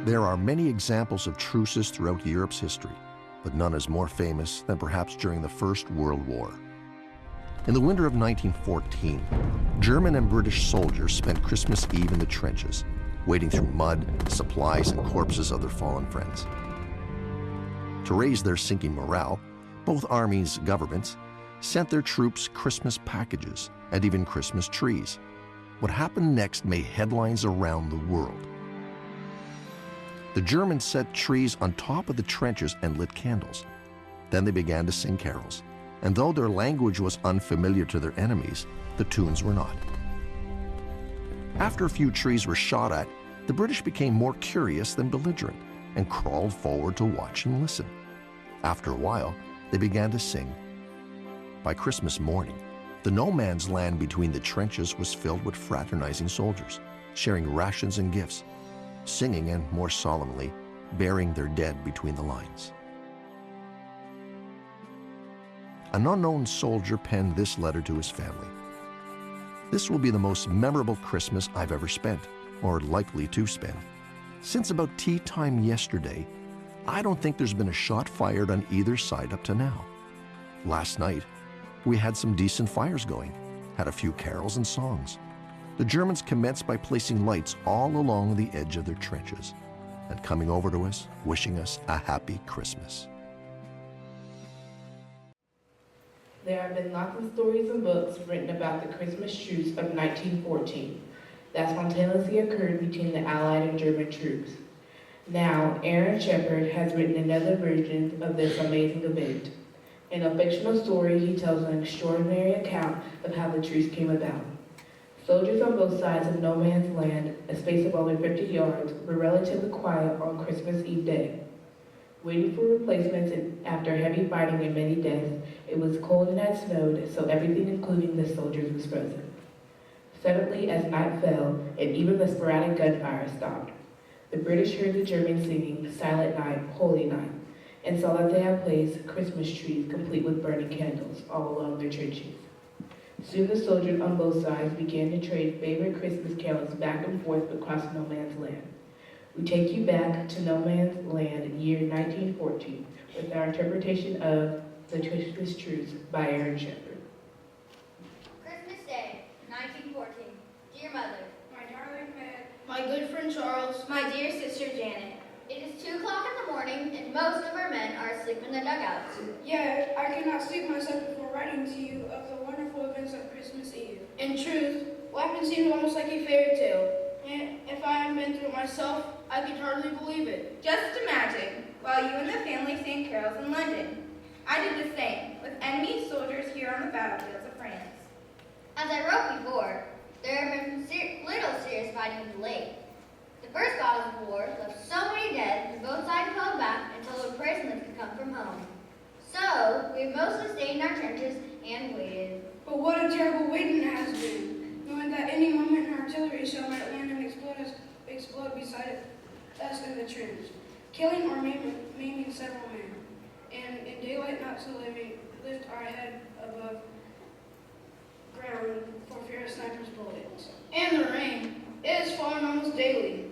There are many examples of truces throughout Europe's history, but none is more famous than perhaps during the First World War. In the winter of 1914, German and British soldiers spent Christmas Eve in the trenches, wading through mud, supplies, and corpses of their fallen friends. To raise their sinking morale, both armies' governments sent their troops Christmas packages and even Christmas trees. What happened next made headlines around the world. The Germans set trees on top of the trenches and lit candles. Then they began to sing carols, and though their language was unfamiliar to their enemies, the tunes were not. After a few trees were shot at, the British became more curious than belligerent and crawled forward to watch and listen. After a while, they began to sing. By Christmas morning, the no man's land between the trenches was filled with fraternizing soldiers, sharing rations and gifts, singing and, more solemnly, burying their dead between the lines. An unknown soldier penned this letter to his family. "This will be the most memorable Christmas I've ever spent, or likely to spend. Since about tea time yesterday, I don't think there's been a shot fired on either side up to now. Last night, we had some decent fires going, had a few carols and songs. The Germans commenced by placing lights all along the edge of their trenches and coming over to us, wishing us a happy Christmas." There have been lots of stories and books written about the Christmas truce of 1914 that spontaneously occurred between the Allied and German troops. Now, Aaron Shepard has written another version of this amazing event. In a fictional story, he tells an extraordinary account of how the truce came about. Soldiers on both sides of no man's land, a space of only 50 yards, were relatively quiet on Christmas Eve day. Waiting for replacements, and after heavy fighting and many deaths, it was cold and had snowed, so everything, including the soldiers, was frozen. Suddenly, as night fell, and even the sporadic gunfire stopped, the British heard the Germans singing "Silent Night, Holy Night," and saw that they had placed Christmas trees complete with burning candles all along their trenches. Soon the soldiers on both sides began to trade favorite Christmas carols back and forth across no man's land. We take you back to no man's land, year 1914, with our interpretation of the Christmas truce by Aaron Shepard. Christmas Day, 1914. Dear Mother, My darling Meg, my good friend Charles, my dear sister Janet, it is 2 o'clock in the morning and most of our men are asleep in their dugouts. yet I could not sleep myself before writing to you of the wonderful events of Christmas Eve. in truth, what happened seems almost like a fairy tale, and if I had been through it myself, I could hardly believe it. Just imagine, while you and the family sang carols in London. I did the same, with enemy soldiers here on the battlefields of France. As I wrote before, there have been little serious fighting of late. The first battles of war left so many dead that both sides held back until the prisoners could come from home. So, we have mostly stayed in our trenches and waited. But what a terrible waiting it has been, knowing that any moment an artillery shell might land and explode beside us in the trench, killing or maiming several men, and in daylight not to lift our head above ground for fear of snipers' bullets. And the rain, it is falling almost daily.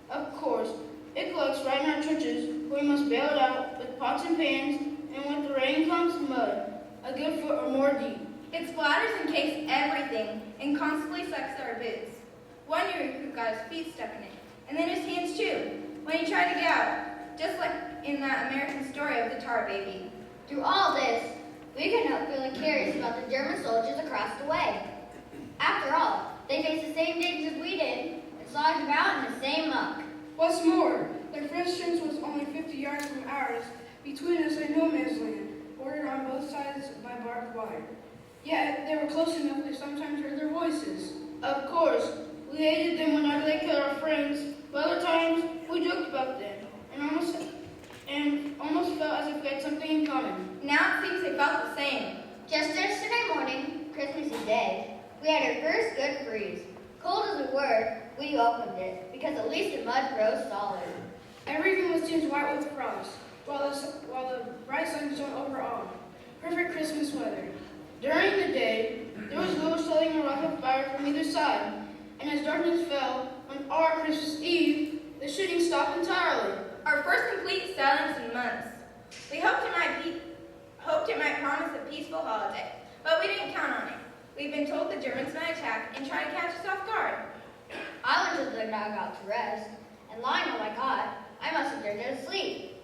Of course, it collects right in our trenches, where we must bail it out with pots and pans, and when the rain comes, mud, a good foot or more deep. It splatters and cakes everything and constantly sucks our boots. One year he got his feet stuck in it, and then his hands too, when he tried to get out, just like in that American story of the tar baby. Through all this, we couldn't help feeling curious about the German soldiers across the way. After all, they faced the same dangers as we did and slided about in the same muck. What's more, their French trench was only 50 yards from ours, between us and no man's land, bordered on both sides by barbed wire. Yet they were close enough we sometimes heard their voices. Of course, we hated them whenever they killed our friends, but other times we joked about them and almost felt as if we had something in common. Now it seems they felt the same. Just yesterday morning, Christmas Eve day, we had our first good freeze. Cold as we were, we opened it, because at least the mud froze solid. Everything was tinged white with frost, while the bright sun shone over all. Perfect Christmas weather. During the day, there was little shelling or rock of fire from either side, and as darkness fell on our Christmas Eve, the shooting stopped entirely. Our first complete silence in months. We hoped it might promise a peaceful holiday, but we didn't count on it. We've been told the Germans might attack and try to catch us off guard. I went to the dugout to rest, and lying on my cot, I must have drifted asleep.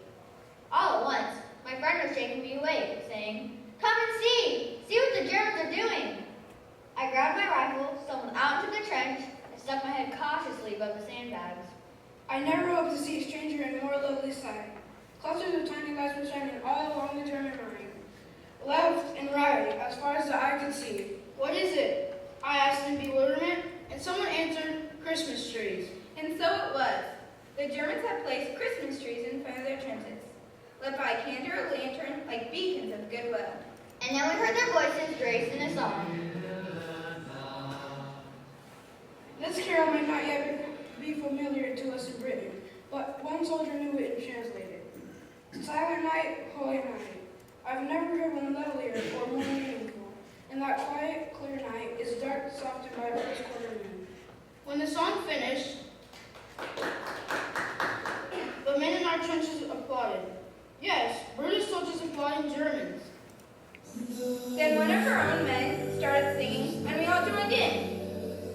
All at once, my friend was shaking me awake, saying, "Come and see! See what the Germans are doing!" I grabbed my rifle, stumbled out into the trench, and stuck my head cautiously above the sandbags. I never hoped to see a stranger in a more lovely sight. Clusters of tiny lights were shining all along the German line, left and right, as far as the eye could see. What is it? I asked in bewilderment, and someone answered, "Christmas trees." And so it was. The Germans had placed Christmas trees in front of their trenches, lit by a candle or lantern like beacons of goodwill. And then we heard their voices raised in a song. This carol may not yet be familiar to us in Britain, but one soldier knew it and translated. Silent night, holy night. I've never heard one lovelier or more meaningful. And that quiet, clear night is dark, softened by a first quarter moon. When the song finished, the men in our trenches applauded. Yes, British soldiers applauding Germans. Then one of our own men started singing, and we all joined in.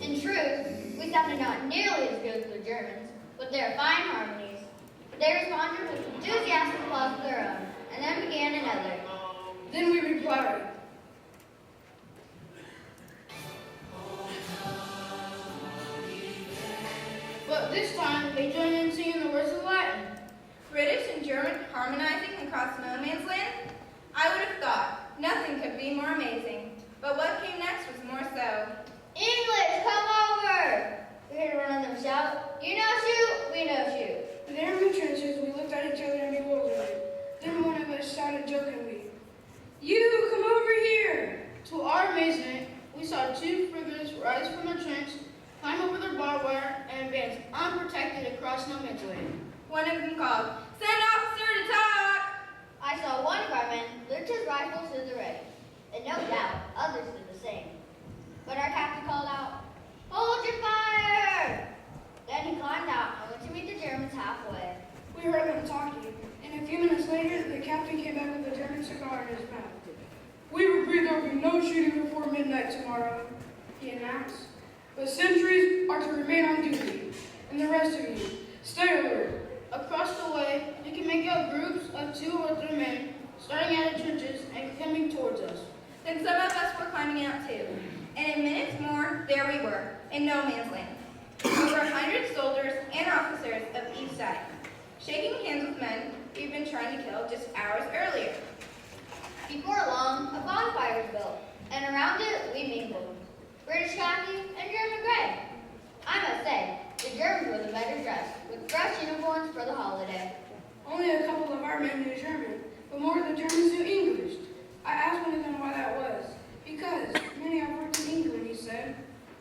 In truth, we sounded not nearly as good as the Germans, but their fine harmonies. They responded with enthusiastic applause of their own, and then began another. Then we replied, But this time, they joined in singing the words of Latin. British and German harmonizing across no man's land? I would have thought nothing could be more amazing. But what came next was more so. English, come over! We heard one of them shout, "You know shoot, we know shoot." there in the trenches, we looked at each other in bewilderment. Then one of us shouted jokingly, "You, come over here!" To our amazement, we saw two figures rise from their trench, climb over their barbed wire, and advance unprotected across no man's land. One of them called, "Send officer to talk!" I saw one of our men lift his rifle to the ready, and no doubt others did the same. But our captain called out, "Hold your fire!" Then he climbed out and went to meet the Germans halfway. We heard them talking, and a few minutes later, the captain came back with a German cigar in his mouth. "We agree there will be no shooting before midnight tomorrow," he announced. "But sentries are to remain on duty, and the rest of you, stay alert." Across the way, we can make out groups of 2 or 3 men starting out of trenches and coming towards us. Then some of us were climbing out too. And in minutes more, there we were, in no man's land. Over 100 soldiers and officers of each side, shaking hands with men we've been trying to kill just hours earlier. Before long, a bonfire was built, and around it we mingled. British khaki and German gray. I must say, the Germans were the better dressed, with fresh uniforms for the holiday. Only a couple of our men knew German, but more of the Germans knew English. I asked one of them why that was. "Because many have worked in England," he said.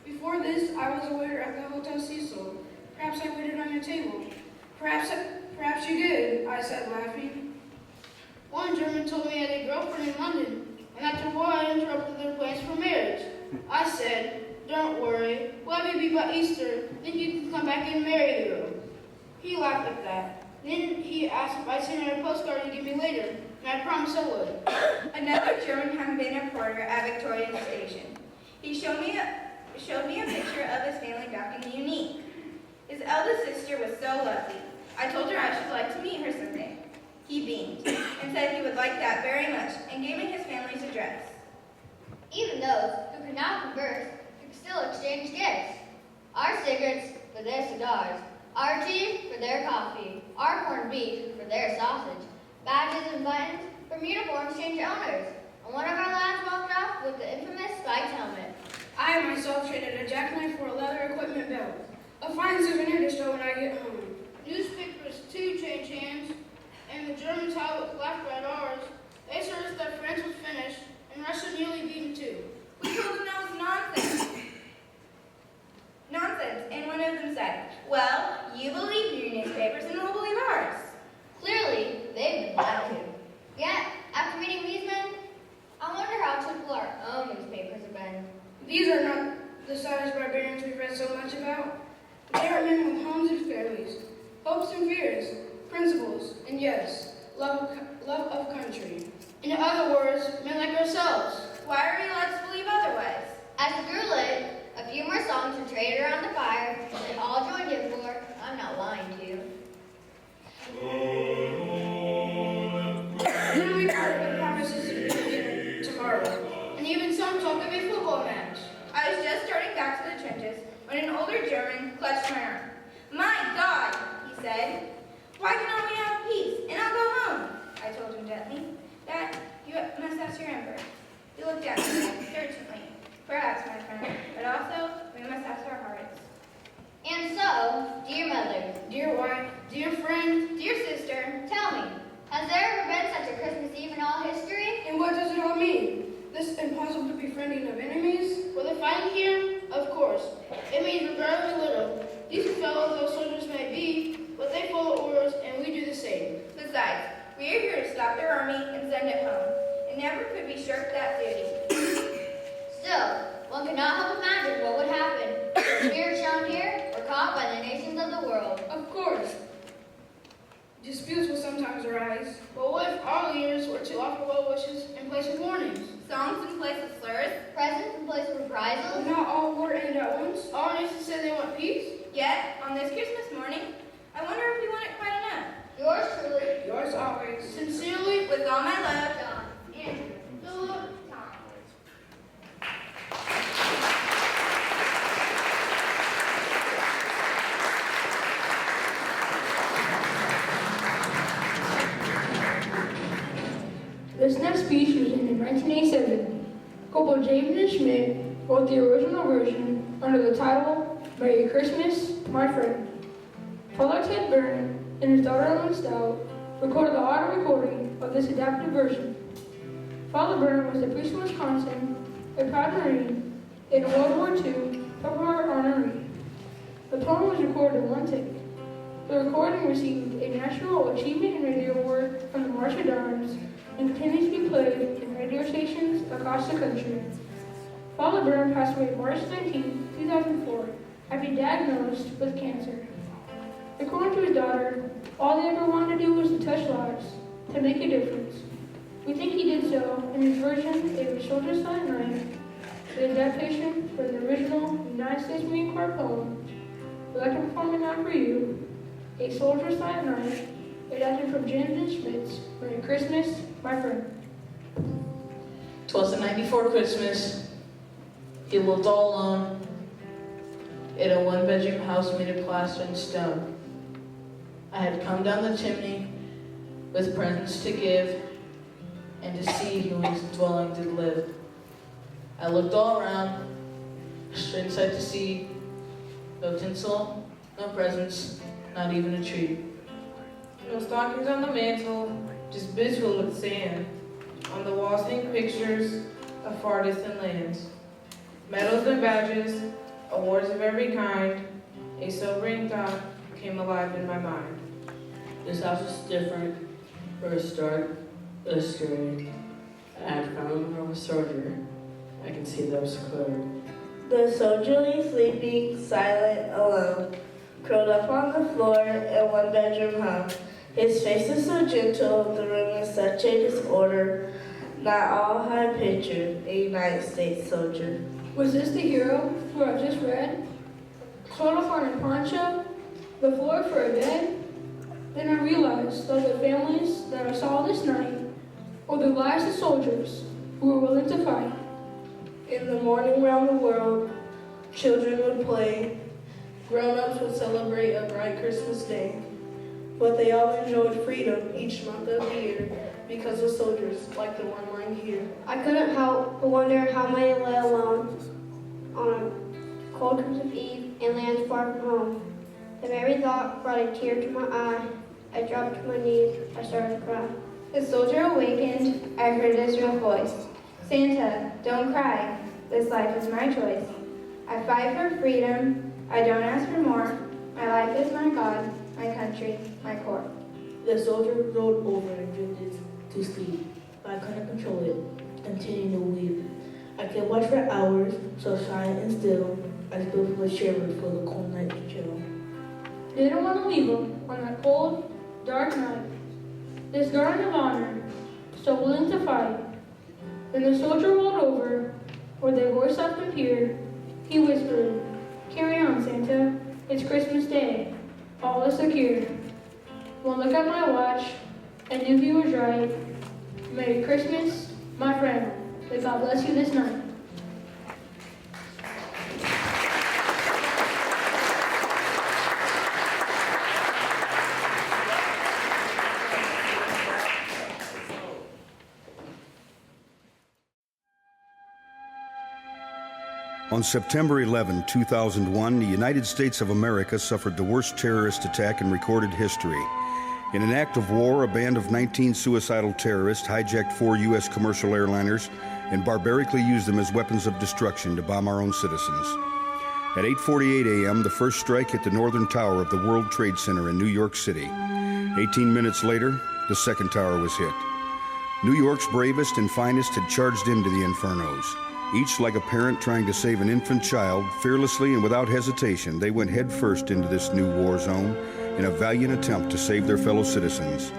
"Before this, I was a waiter at the Hotel Cecil. Perhaps I waited on your table." Perhaps you did," I said, laughing. One German told me he had a girlfriend in London, and after a while I interrupted their plans for marriage. I said, "Don't worry, we'll have you be by Easter, then you can come back and marry the girl." He laughed at that. Then he asked if I'd send her a postcard to give me later, and I promised I would. Another German had been a porter at Victoria Station. He showed me a picture of his family back in Unique. His eldest sister was so lovely. I told her I should like to meet her someday. He beamed and said he would like that very much and gave me his family's address. Even those who could not converse could still exchange gifts. Our cigarettes for their cigars, our tea for their coffee, our corned beef for their sausage, badges and buttons from uniforms change owners, and one of our lads walked off with the infamous spiked helmet. I myself traded a jackknife for a leather equipment belt. A fine souvenir to show when I get home. Newspapers too changed hands, and the Germans helmet laughed at ours. They told us that France was finished, and Russia nearly beaten too. We told them that was nonsense. And one of them said, "Well, you believe your newspapers and we'll believe ours." Clearly, they've been lied to. Yet, after meeting these men, I wonder how truthful our own newspapers have been. These are not the savage barbarians we've read so much about. They are men with homes and families. hopes and fears, principles, and yes, love of country. In other words, men like ourselves. Why are we allowed to believe otherwise? As it grew late, a few more songs were traded around the fire, and they all joined in for I'm Not Lying to You. Then we heard what promises to be dinner tomorrow. And even some talk of a football match. I was just starting back to the trenches when an older German clutched my arm. My God, he said, why cannot we have peace and I'll go home? I told him gently. That you must ask your emperor. He looked at me, certainly. Perhaps, my friend, but also we must ask our hearts. And so, dear mother, Dear wife, Dear friend, Dear sister, tell me, has there ever been such a Christmas Eve in all history? and what does it all mean? This impossible befriending of enemies? were they fighting here? Of course. It means very little. These fellows, though soldiers may be, but they follow orders and we do the same. besides, we are here to stop their army and send it home. And never could we shirk that duty. Still, one cannot help imagine what would happen if the spirit shown here were caught by the nations of the world. Of course. Disputes will sometimes arise. But what if our leaders were to offer well wishes in place of warnings? Songs in place of slurs, Presents in place of reprisals? Will not all war end at once? Our nations say they want peace? yet on this Christmas morning, I wonder if we want it quite enough. Yours truly, Yours always. Sincerely, With all my love, John. Andrew. Philip. This next speech was written in 1987. Corporal James Schmidt wrote the original version under the title, Merry Christmas, My Friend. Father Ted Byrne and his daughter Eileen Stout recorded the audio recording of this adapted version. Father Byrne was a priest in Wisconsin, a proud Marine, and a World War II Purple Heart honoree. The poem was recorded in one take. The recording received a National Achievement in Radio Award from the March of Dimes and continues to be played in radio stations across the country. Father Byrne passed away March 19, 2004, after being diagnosed with cancer. According to his daughter, all they ever wanted to do was to touch lives, to make a difference. We think he did so in his version of A Soldier's Silent Night, the adaptation for the original United States Marine Corps poem. We'd like to perform it now for you, A Soldier's Silent Night, adapted from James and Schmidt's Merry Christmas, My Friend. 'Twas the night before Christmas. He lived all alone in a one-bedroom house made of plaster and stone. I had come down the chimney with presents to give and to see who in his dwelling did live. I looked all around, straight inside to see no tinsel, no presents, not even a tree. No stockings on the mantle, just bits filled with sand. On the walls hang pictures of far distant lands. Medals and badges, awards of every kind. A sobering thought came alive in my mind. This house is different. For a start, a story. I had found from a soldier. I can see those clear. The soldier lay sleeping, silent, alone, curled up on the floor in one bedroom home. His face is so gentle, the room is such a disorder. Not all had pictured a United States soldier. Was this the hero who I just read? Curled up on a poncho, the floor for a bed? Then I realized that the families that I saw this night were the lives of soldiers who were willing to fight. In the morning round the world, children would play. Grown-ups would celebrate a bright Christmas day. But they all enjoyed freedom each month of the year because of soldiers like the one lying here. I couldn't help but wonder how many lay alone on a cold Christmas Eve in lands far from home. The very thought brought a tear to my eye. I dropped to my knees. I started to cry. The soldier awakened. I heard Israel's voice. Santa, don't cry. This life is my choice. I fight for freedom. I don't ask for more. My life is my God, my country, my corps. The soldier rolled over and drifted to sleep. I couldn't control it, continuing to weep. I could watch for hours, so silent and still, I still feel shivered for the cold night to chill. They didn't want to leave him on that cold, dark night. This guard of honor, so willing to fight. Then the soldier rolled over, with a voice up and peered. He whispered, "Carry on, Santa. It's Christmas Day. All is secure." One look at my watch, I knew he was right. Merry Christmas, my friend. May God bless you this night. On September 11, 2001, the United States of America suffered the worst terrorist attack in recorded history. In an act of war, a band of 19 suicidal terrorists hijacked 4 U.S. commercial airliners and barbarically used them as weapons of destruction to bomb our own citizens. At 8:48 a.m., the first strike hit the northern tower of the World Trade Center in New York City. 18 minutes later, the second tower was hit. New York's bravest and finest had charged into the infernos. Each like a parent trying to save an infant child, fearlessly and without hesitation, they went headfirst into this new war zone in a valiant attempt to save their fellow citizens,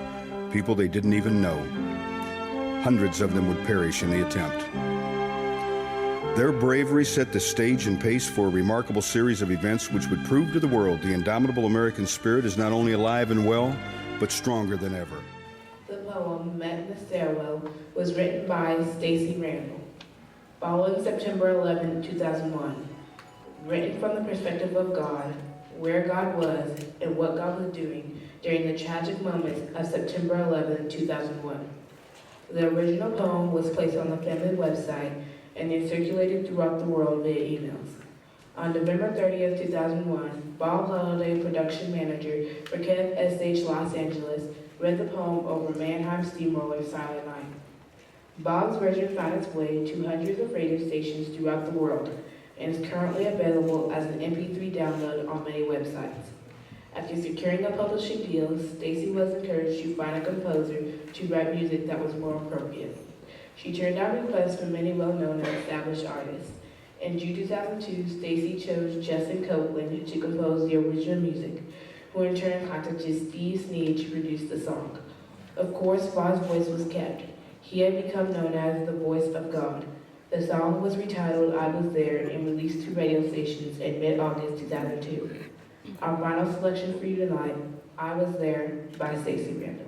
people they didn't even know. Hundreds of them would perish in the attempt. Their bravery set the stage and pace for a remarkable series of events which would prove to the world the indomitable American spirit is not only alive and well, but stronger than ever. The poem, Met in the Stairwell, was written by Stacy Randall. Following September 11, 2001, written from the perspective of God, where God was, and what God was doing during the tragic moments of September 11, 2001. The original poem was placed on the family website and then circulated throughout the world via emails. On November 30, 2001, Bob Holliday, production manager for KFSH Los Angeles, read the poem over Mannheim Steamroller Silent Night. Bob's version found its way to hundreds of radio stations throughout the world and is currently available as an MP3 download on many websites. After securing a publishing deal, Stacy was encouraged to find a composer to write music that was more appropriate. She turned down requests from many well-known and established artists. In June 2002, Stacy chose Justin Copeland to compose the original music, who in turn contacted Steve Sneed to produce the song. Of course, Bob's voice was kept. He had become known as the voice of God. The song was retitled I Was There and released to radio stations in mid-August 2002. Our final selection for you tonight, I Was There by Stacy Randall.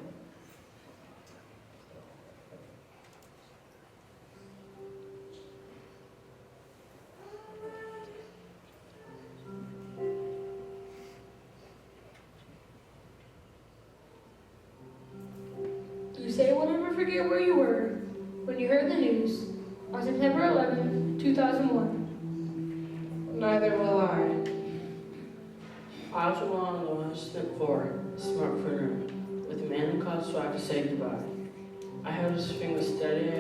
You say we'll never forget where you were when you heard the news on September 11, 2001. Neither will I. I was alone on the Western floor, smartphone room, with a man who called so I could say goodbye. I held his finger steady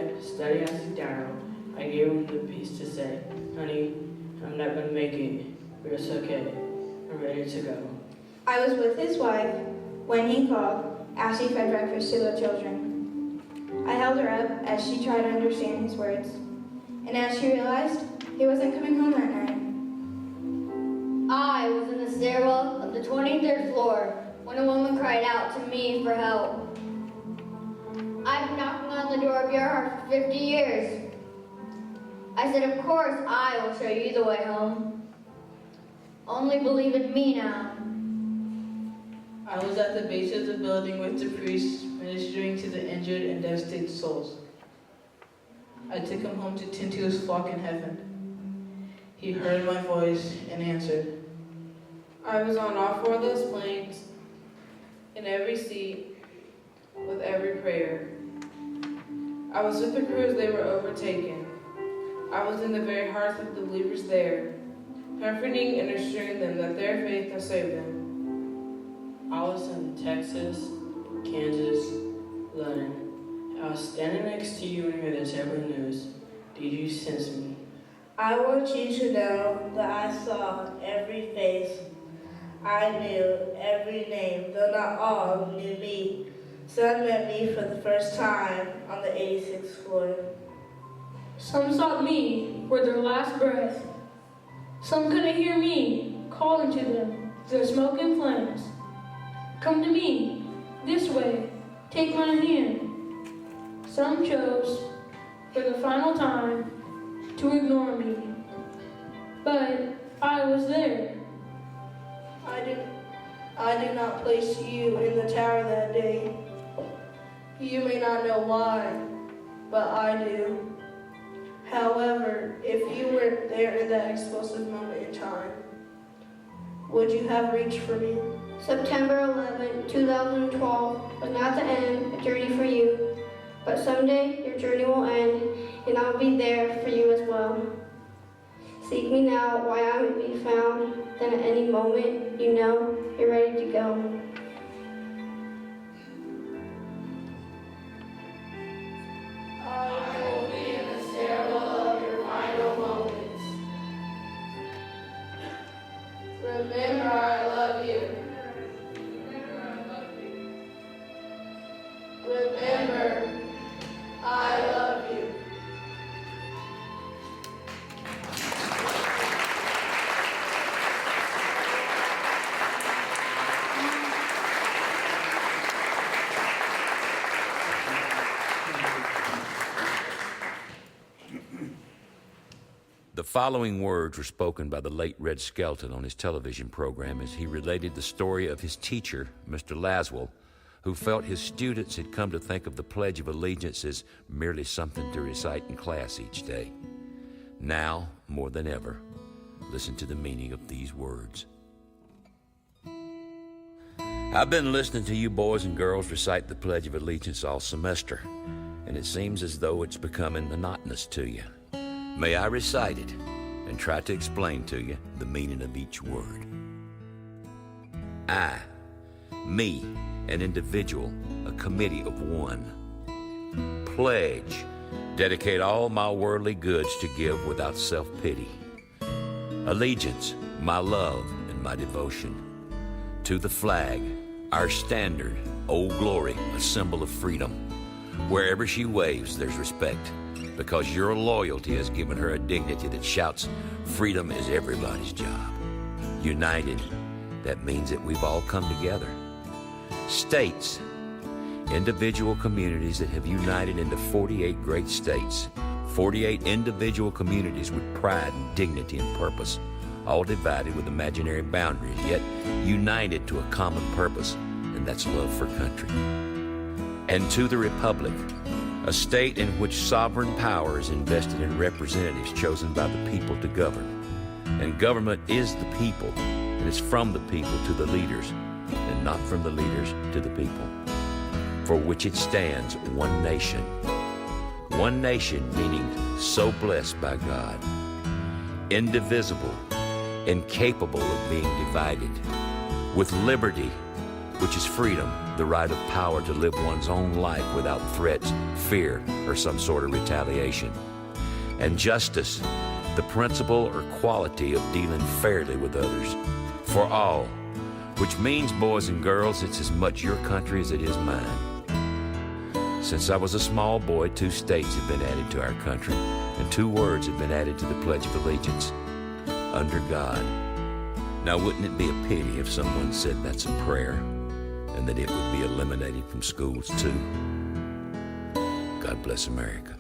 as he dialed. I gave him the piece to say, "Honey, I'm not gonna make it, but it's okay. I'm ready to go." I was with his wife when he called, as he fed breakfast to the children. I held her up as she tried to understand his words, and as she realized he wasn't coming home that night. I was in the stairwell of the 23rd floor when a woman cried out to me for help. I've been knocking on the door of your heart for 50 years. I said, of course I will show you the way home. Only believe in me now. I was at the base of the building with the priest ministering to the injured and devastated souls. I took him home to tend to his flock in heaven. He heard my voice and answered. I was on all 4 of those planes, in every seat, with every prayer. I was with the crew as they were overtaken. I was in the very hearts of the believers there, comforting and assuring them that their faith has saved them. I was in Texas, Kansas, London. I was standing next to you when you heard the terrible news. Did you sense me? I want you to know that I saw every face. I knew every name, though not all knew me. Some met me for the first time on the 86th floor. Some sought me for their last breath. Some couldn't hear me calling to them the smoke and flames. Come to me, this way, take my hand. Some chose, for the final time, to ignore me. But I was there. I did not place you in the tower that day. You may not know why, but I do. However, if you weren't there in that explosive moment in time, would you have reached for me? September 11, 2012 was not the end, a journey for you. But someday your journey will end, and I'll be there for you as well. Seek me now while I may be found, then at any moment you know you're ready to go. I will be in the stairwell of your final moments. Remember, I love you. Remember, I love you. The following words were spoken by the late Red Skelton on his television program as he related the story of his teacher, Mr. Laswell, who felt his students had come to think of the Pledge of Allegiance as merely something to recite in class each day. Now, more than ever, listen to the meaning of these words. I've been listening to you boys and girls recite the Pledge of Allegiance all semester, and it seems as though it's becoming monotonous to you. May I recite it and try to explain to you the meaning of each word. I, me, an individual, a committee of one. Pledge, dedicate all my worldly goods to give without self-pity. Allegiance, my love and my devotion. To the flag, our standard, Old Glory, a symbol of freedom. Wherever she waves, there's respect, because your loyalty has given her a dignity that shouts, freedom is everybody's job. United, that means that we've all come together. States, individual communities that have united into 48 great states, 48 individual communities with pride and dignity and purpose, all divided with imaginary boundaries, yet united to a common purpose, and that's love for country. And to the Republic, a state in which sovereign power is invested in representatives chosen by the people to govern. And government is the people, and it's from the people to the leaders, and not from the leaders to the people. For which it stands one nation. One nation meaning so blessed by God, indivisible, incapable of being divided, with liberty, which is freedom, the right of power to live one's own life without threats, fear, or some sort of retaliation. And justice, the principle or quality of dealing fairly with others, for all, which means, boys and girls, it's as much your country as it is mine. Since I was a small boy, 2 states have been added to our country, and 2 words have been added to the Pledge of Allegiance, under God. Now, wouldn't it be a pity if someone said that's a prayer, and that it would be eliminated from schools too? God bless America.